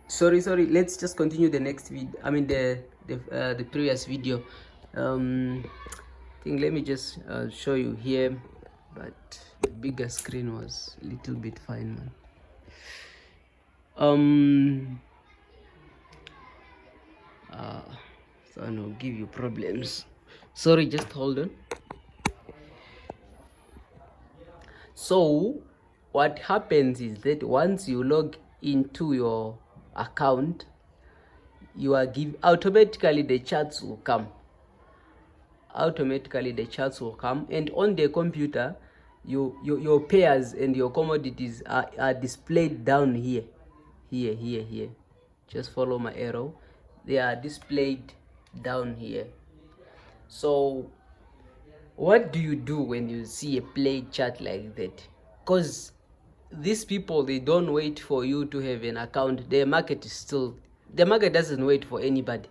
sorry, let's just continue the next video. I mean the previous video. I think let me just show you here, but the bigger screen was a little bit fine, man. So I'll give you problems. Sorry, just hold on. So what happens is that once you log into your account, you are automatically the charts will come. Automatically the charts will come, and on the computer your pairs and your commodities are displayed down here. Just follow my arrow. They are displayed down here. So what do you do when you see a play chart like that? Because these people, they don't wait for you to have an account. The market doesn't wait for anybody.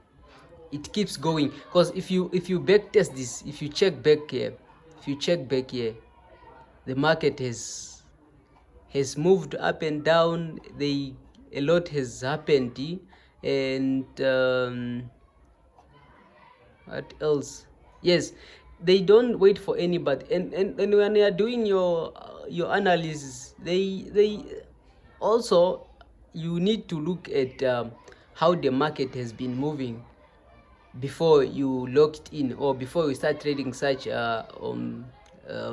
It keeps going, because if you back test this, if you check back here, the market has moved up and down. A lot has happened, and what else? Yes, they don't wait for anybody, and when they are doing your analysis, they also, you need to look at how the market has been moving before you logged in, or before you start trading such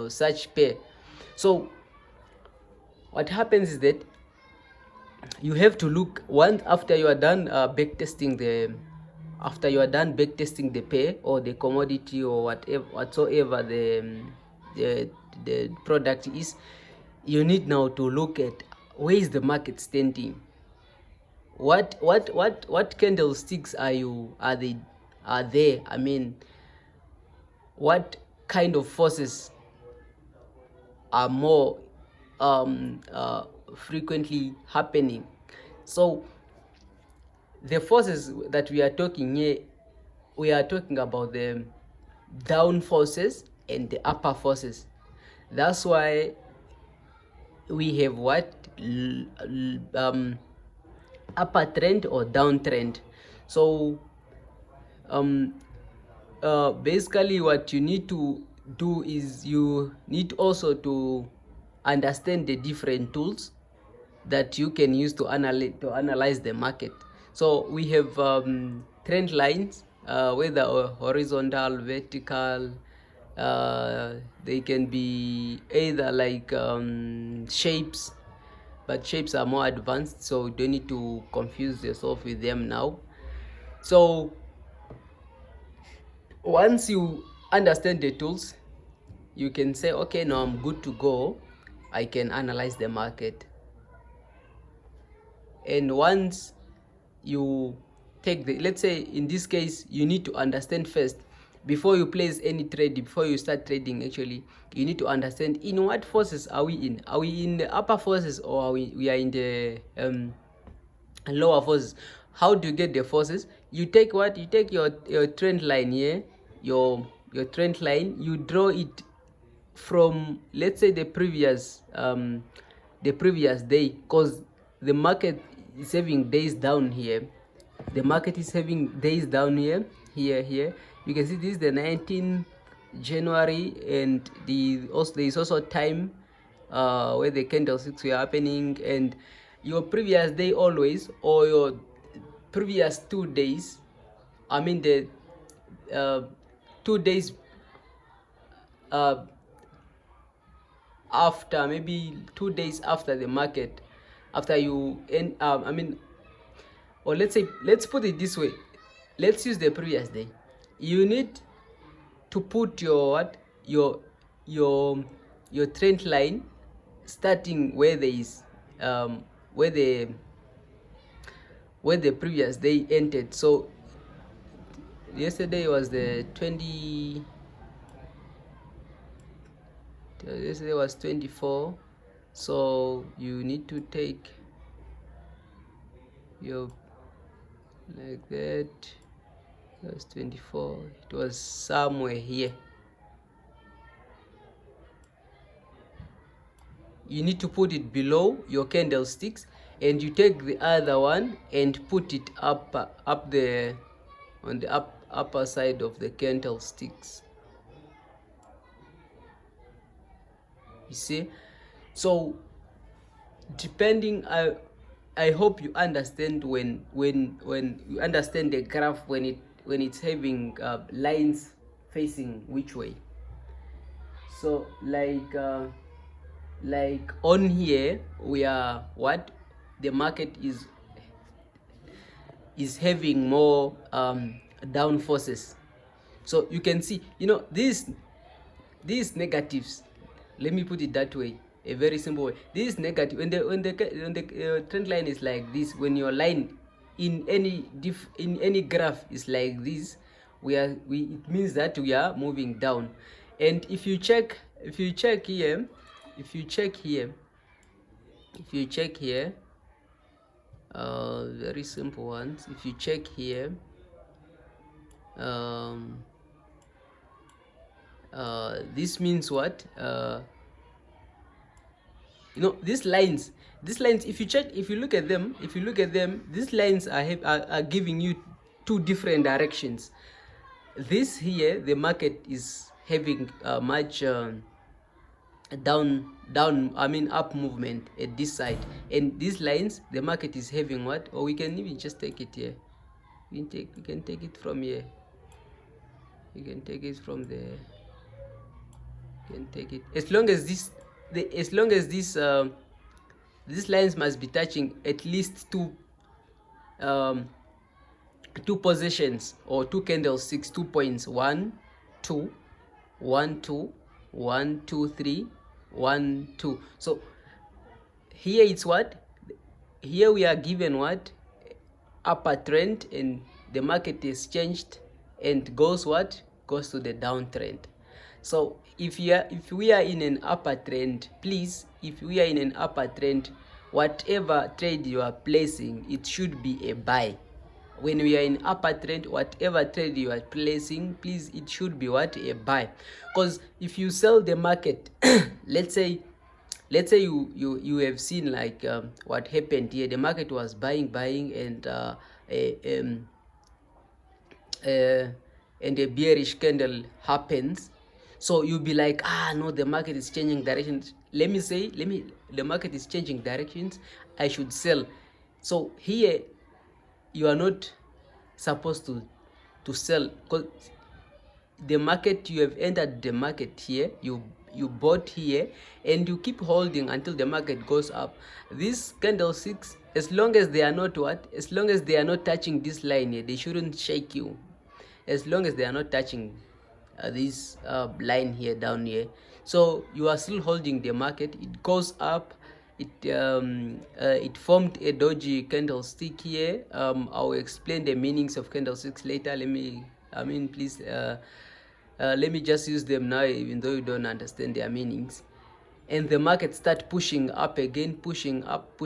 such pair. So what happens is that you have to look once after you are done backtesting the pair or the commodity or whatsoever the product is. You need now to look at where is the market standing. What candlesticks are there? I mean, what kind of forces are more frequently happening? So the forces that we are talking here, we are talking about the down forces and the upper forces. That's why we have what upper trend or downtrend. So basically what you need to do is you need also to understand the different tools that you can use to analyze the market. So we have trend lines, whether horizontal, vertical. They can be either like shapes, but shapes are more advanced, so you don't need to confuse yourself with them now. So once you understand the tools, you can say, okay, now I'm good to go. I can analyze the market. And once you take let's say in this case, you need to understand first, before you place any trade, before you start trading, actually you need to understand in what forces are we in. Are we in the upper forces, or are we are in the lower forces? How do you get the forces? You take your trend line here, your trend line, you draw it from, let's say, the previous day, because the market is having days down here. The market is having days down here. You can see this is the 19th January, and there is also time where the candlesticks were happening, and your previous day always, or your previous 2 days, I mean the 2 days after, maybe 2 days after the market, after you end or let's put it this way, let's use the previous day. You need to put your your trend line starting where there is where the previous day ended. So yesterday was the 20, yesterday was 24, so you need to take your, like that. It was 24, it was somewhere here. You need to put it below your candlesticks, and you take the other one and put it up on the upper side of the candlesticks. You see, so depending, I hope you understand when you understand the graph when it's having lines facing which way. So like on here we are what the market is having more down forces. So you can see, you know, these negatives, let me put it that way, a very simple way. This negative, when the trend line is like this, when your line in any graph is like this, it means that we are moving down. And if you check here, very simple ones. If you check here, this means what? You know, these lines, if you look at them, these lines are giving you two different directions. This here, the market is having much up movement at this side, and these lines, the market is having what? Or we can even just take it here. We can take it from here. You can take it from there. You can take it as long as these lines must be touching at least two positions or two candlesticks, 2 points, 1 2 1 2 1 2 3 1 2. So here it's what? Here we are given what? Upper trend, and the market is changed and goes what? Goes to the downtrend. So if we are in an upper trend, please, if we are in an upper trend, whatever trade you are placing, it should be a buy. When we are in upper trend, whatever trade you are placing, please, it should be what? A buy. Because if you sell the market, let's say you have seen like what happened here. The market was buying and a bearish candle happens. So you'll be like, no, the market is changing directions. The market is changing directions, I should sell. So here you are not supposed to sell, because the market, you have entered the market here, you bought here, and you keep holding until the market goes up. These candlesticks, as long as they are not touching this line here, they shouldn't shake you. As long as they are not touching this line here, down here, so you are still holding the market. It goes up, it formed a doji candlestick here. I'll explain the meanings of candlesticks later. Let me just use them now, even though you don't understand their meanings. And the market start pushing up again, pushing up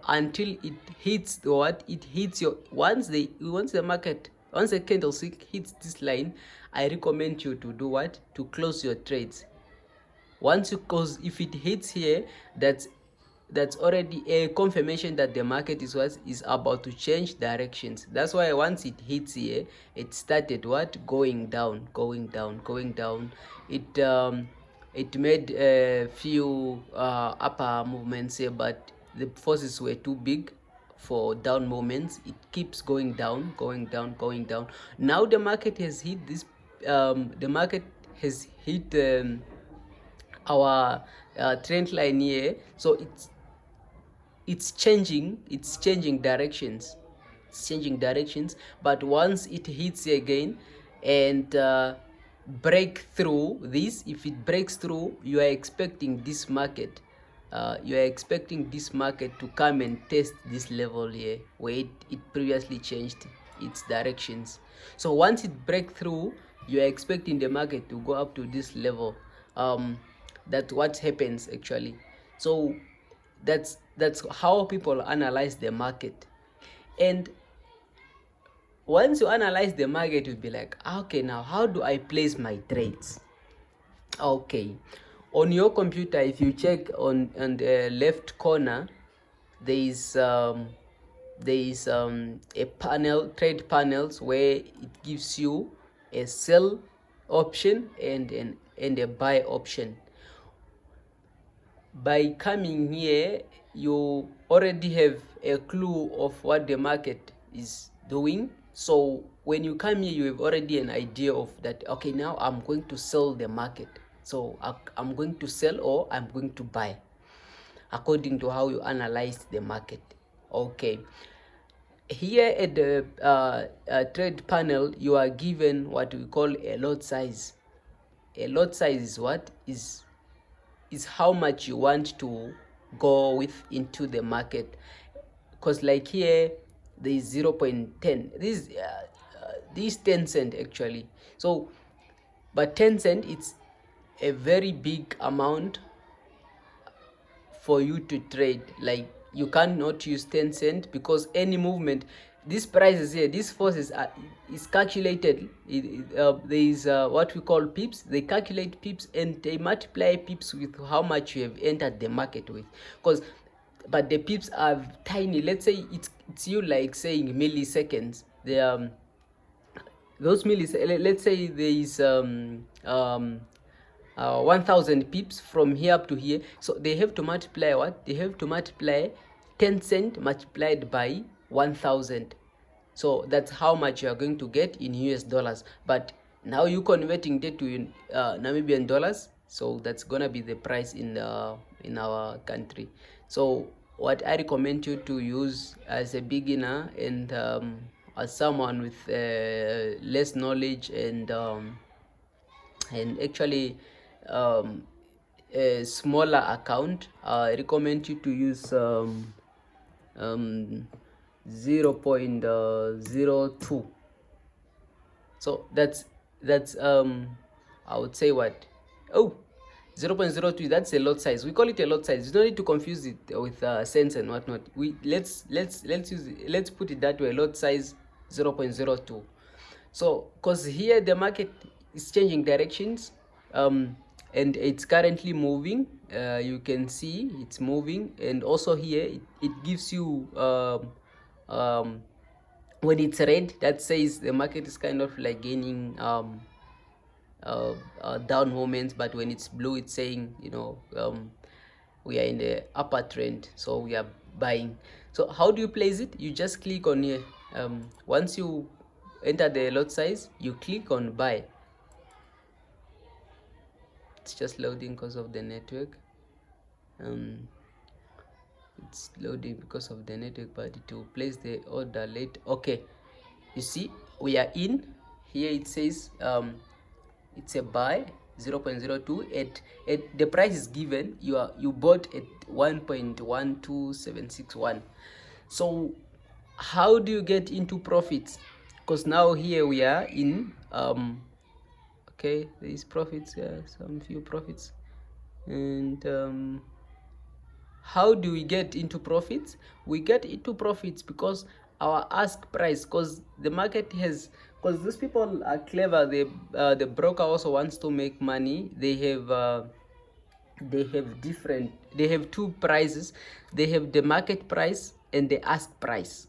until it hits what? It hits your once the candlestick hits this line, I recommend you to do what? To close your trades. Once you close, if it hits here, that's already a confirmation that the market is about to change directions. That's why once it hits here, it started what? Going down. It made a few upper movements here, but the forces were too big for down moments. It keeps going down. Now the market has hit this our trend line here. So it's changing directions. But once it hits here again and break through this, if it breaks through, you are expecting this market to come and test this level here where it previously changed its directions. So once it breaks through, you are expecting the market to go up to this level. That's what happens actually. So that's how people analyze the market. And once you analyze the market, you'll be like, okay, now how do I place my trades? Okay, on your computer, if you check on the left corner, there is a panel, trade panels, where it gives you a sell option and a buy option. By coming here, you already have a clue of what the market is doing. So when you come here, you have already an idea of that, okay, now I'm going to sell the market. So I'm going to sell or I'm going to buy, according to how you analyze the market. Okay. Here at the trade panel, you are given what we call a lot size. A lot size is what? Is how much you want to go with into the market. Because like here, there is 0.10. This 10 cent actually. So, but 10 cent, it's a very big amount for you to trade. Like, you cannot use 10 cent because any movement, these prices here, these forces is calculated. There is what we call pips. They calculate pips and they multiply pips with how much you have entered the market with. But the pips are tiny. Let's say it's you like saying milliseconds. Those milliseconds, let's say there is 1000 pips from here up to here. So they have to multiply what? They have to multiply 10 cent multiplied by 1000. So that's how much you are going to get in US dollars. But now you converting it to Namibian dollars. So that's gonna be the price in our country. So what I recommend you to use as a beginner and as someone with less knowledge and actually a smaller account, I recommend you to use 0.02. So that's I would say what? 0.02, that's a lot size. We call it a lot size. You don't need to confuse it with cents and whatnot. Let's put it that way. Lot size 0.02. So because here the market is changing directions, and it's currently moving. You can see it's moving, and also here it gives you when it's red, that says the market is kind of like gaining down moments. But when it's blue, it's saying, we are in the upper trend, so we are buying. So how do you place it? You just click on here. Once you enter the lot size, you click on buy. It's just loading because of the network. It's loading because of the network, but it will place the order late. Okay, you see we are in here. It says it's a buy 0.02 at the price is given. You bought at 1.12761. So how do you get into profits? Because now here we are in okay, there is profits, some few profits. And how do we get into profits? We get into profits because our ask price, because the market has, because these people are clever. The broker also wants to make money. They have two prices. They have the market price and the ask price.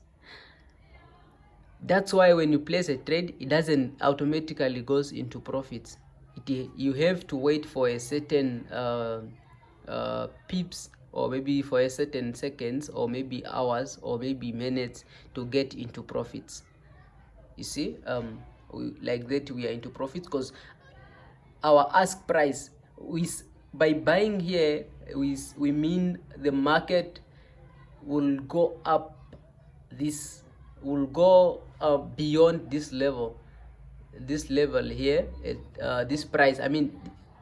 That's why when you place a trade, it doesn't automatically goes into profits. You have to wait for a certain pips, or maybe for a certain seconds, or maybe hours, or maybe minutes to get into profits. You see, like that we are into profits because our ask price, by buying here, we mean the market will go up. This will go beyond this level here at this price. I mean,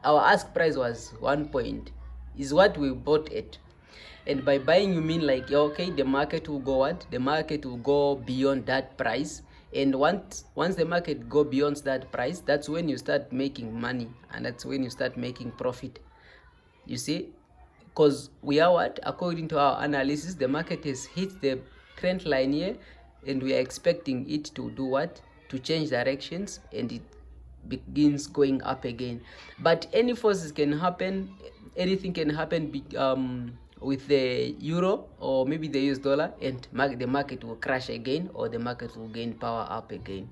our ask price was 1 point, is what we bought it. And by buying, you mean like, okay, the market will go what? The market will go beyond that price. And once the market go beyond that price, that's when you start making money, and that's when you start making profit. You see, because we are what? According to our analysis, the market has hit the trend line here, and we are expecting it to do what? To change directions, and it begins going up again. But any forces can happen, anything can happen with the euro or maybe the US dollar, and the market will crash again, or the market will gain power up again.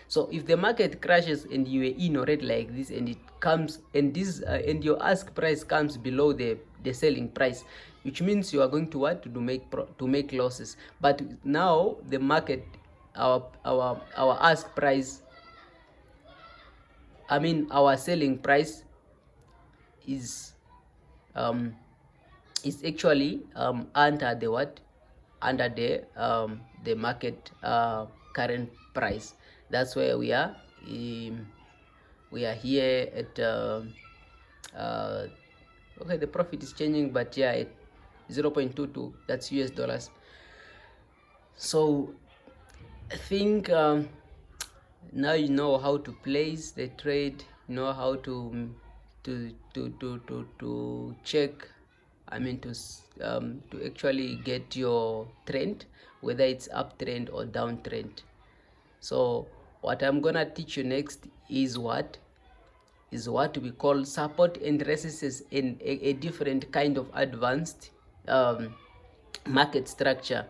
So if the market crashes and you are in already like this, and it comes, and this and your ask price comes below the selling price, which means you are going to what, to make losses. But now the market, our ask price, I mean our selling price is actually under the what, under the market current price. That's where we are. We are here at okay, the profit is changing, but yeah, at 0.22, that's US dollars. So I think now you know how to place the trade, you know how to check, I mean to actually get your trend, whether it's uptrend or downtrend. So what I'm gonna teach you next is what we call support and resistance in a different kind of advanced market structure.